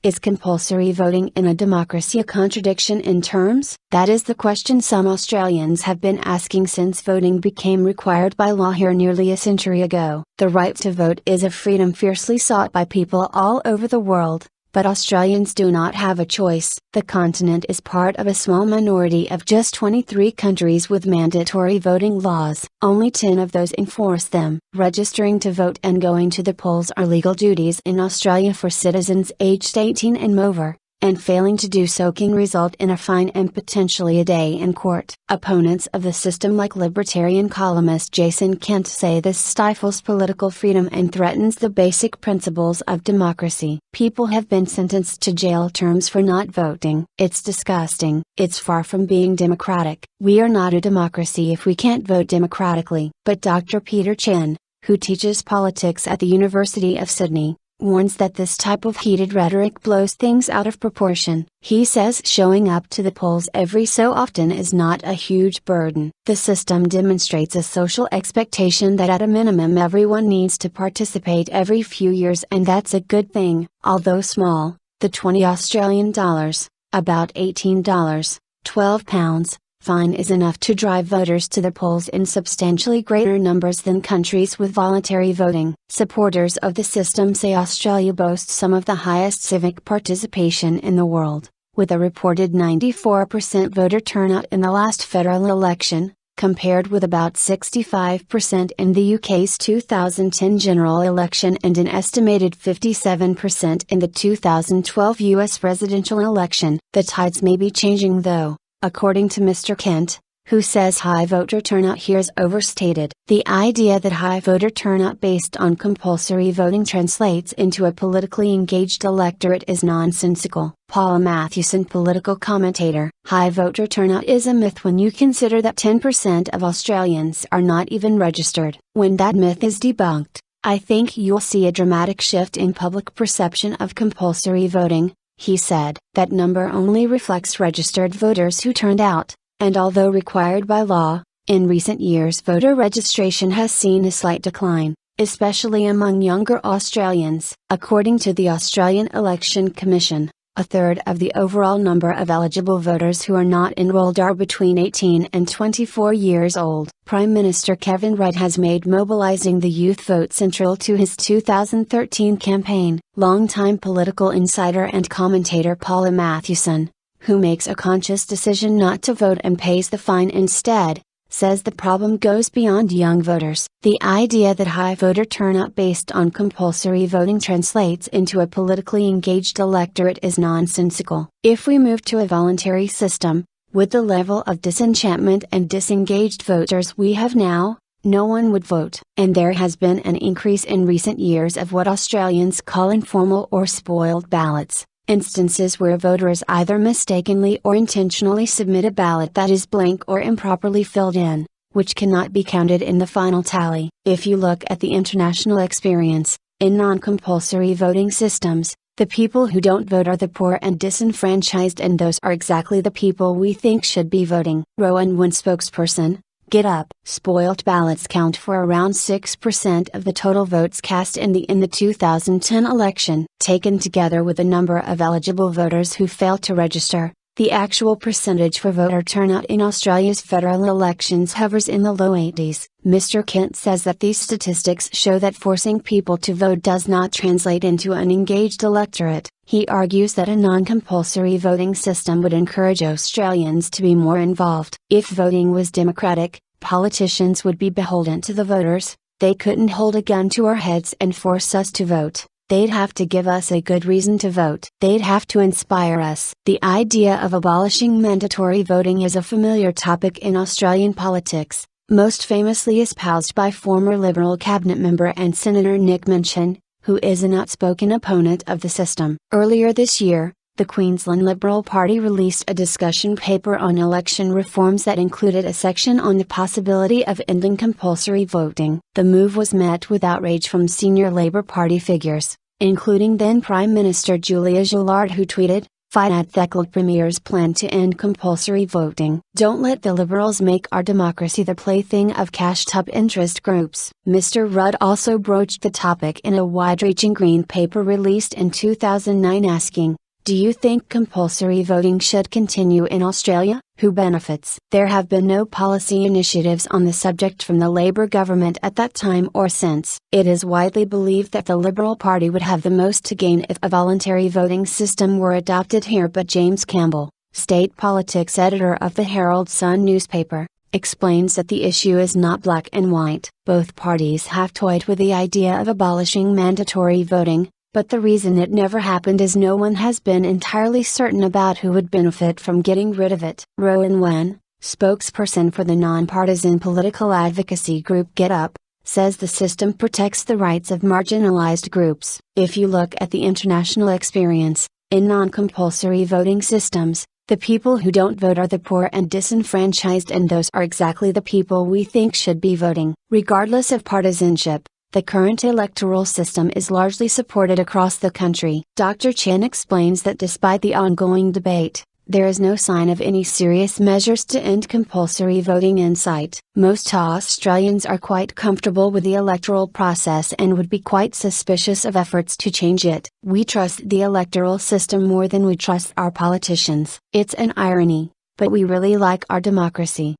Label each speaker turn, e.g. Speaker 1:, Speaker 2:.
Speaker 1: Is compulsory voting in a democracy a contradiction in terms? That is the question some Australians have been asking since voting became required by law here nearly a century ago. The right to vote is a freedom fiercely sought by people all over the world, but Australians do not have a choice. The continent is part of a small minority of just 23 countries with mandatory voting laws. Only 10 of those enforce them. Registering to vote and going to the polls are legal duties in Australia for citizens aged 18 and over, and failing to do so can result in a fine and potentially a day in court. Opponents of the system like Libertarian columnist Jason Kent say this stifles political freedom and threatens the basic principles of democracy. People have been sentenced to jail terms for not voting. It's disgusting. It's far from being democratic. We are not a democracy if we can't vote democratically. But Dr. Peter Chen, who teaches politics at the University of Sydney, warns that this type of heated rhetoric blows things out of proportion. He says showing up to the polls every so often is not a huge burden. The system demonstrates a social expectation that at a minimum everyone needs to participate every few years, and that's a good thing, although small. The 20 Australian dollars, about $18, 12 pounds, fine is enough to drive voters to the polls in substantially greater numbers than countries with voluntary voting. Supporters of the system say Australia boasts some of the highest civic participation in the world, with a reported 94% voter turnout in the last federal election, compared with about 65% in the UK's 2010 general election and an estimated 57% in the 2012 US presidential election. The tides may be changing though, according to Mr. Kent, who says high voter turnout here is overstated. The idea that high voter turnout based on compulsory voting translates into a politically engaged electorate is nonsensical. Paula Mathewson, political commentator. High voter turnout is a myth when you consider that 10% of Australians are not even registered. When that myth is debunked, I think you'll see a dramatic shift in public perception of compulsory voting, he said. That number only reflects registered voters who turned out, and although required by law, in recent years voter registration has seen a slight decline, especially among younger Australians. According to the Australian Election Commission, a third of the overall number of eligible voters who are not enrolled are between 18 and 24 years old. Prime Minister Kevin Rudd has made mobilising the youth vote central to his 2013 campaign. Longtime political insider and commentator Paula Mathewson, who makes a conscious decision not to vote and pays the fine instead, says the problem goes beyond young voters. The idea that high voter turnout based on compulsory voting translates into a politically engaged electorate is nonsensical. If we move to a voluntary system, with the level of disenchantment and disengaged voters we have now, no one would vote. And there has been an increase in recent years of what Australians call informal or spoiled ballots. Instances where voters either mistakenly or intentionally submit a ballot that is blank or improperly filled in, which cannot be counted in the final tally. If you look at the international experience, in non-compulsory voting systems, the people who don't vote are the poor and disenfranchised, and those are exactly the people we think should be voting. Rowan Wynn, spokesperson, Get Up. Spoilt ballots count for around 6% of the total votes cast in the 2010 election. Taken together with the number of eligible voters who failed to register, the actual percentage for voter turnout in Australia's federal elections hovers in the low 80s. Mr. Kent says that these statistics show that forcing people to vote does not translate into an engaged electorate. He argues that a non-compulsory voting system would encourage Australians to be more involved. If voting was democratic, politicians would be beholden to the voters. They couldn't hold a gun to our heads and force us to vote. They'd have to give us a good reason to vote. They'd have to inspire us. The idea of abolishing mandatory voting is a familiar topic in Australian politics, most famously espoused by former Liberal cabinet member and Senator Nick Minchin, who is an outspoken opponent of the system. Earlier this year, the Queensland Liberal Party released a discussion paper on election reforms that included a section on the possibility of ending compulsory voting. The move was met with outrage from senior Labor Party figures, including then Prime Minister Julia Gillard, who tweeted, Fiat Thekla Premier's plan to end compulsory voting. Don't let the Liberals make our democracy the plaything of cashed-up interest groups. Mr. Rudd also broached the topic in a wide-reaching green paper released in 2009 asking, "Do you think compulsory voting should continue in Australia? Who benefits?" There have been no policy initiatives on the subject from the Labour government at that time or since. It is widely believed that the Liberal Party would have the most to gain if a voluntary voting system were adopted here, but James Campbell, state politics editor of the Herald Sun newspaper, explains that the issue is not black and white. Both parties have toyed with the idea of abolishing mandatory voting, but the reason it never happened is no one has been entirely certain about who would benefit from getting rid of it. Rowan Wen, spokesperson for the nonpartisan political advocacy group Get Up, says the system protects the rights of marginalized groups. If you look at the international experience, in non-compulsory voting systems, the people who don't vote are the poor and disenfranchised, and those are exactly the people we think should be voting. Regardless of partisanship, the current electoral system is largely supported across the country. Dr. Chen explains that despite the ongoing debate, there is no sign of any serious measures to end compulsory voting in sight. Most Australians are quite comfortable with the electoral process and would be quite suspicious of efforts to change it. "We trust the electoral system more than we trust our politicians. It's an irony, but we really like our democracy."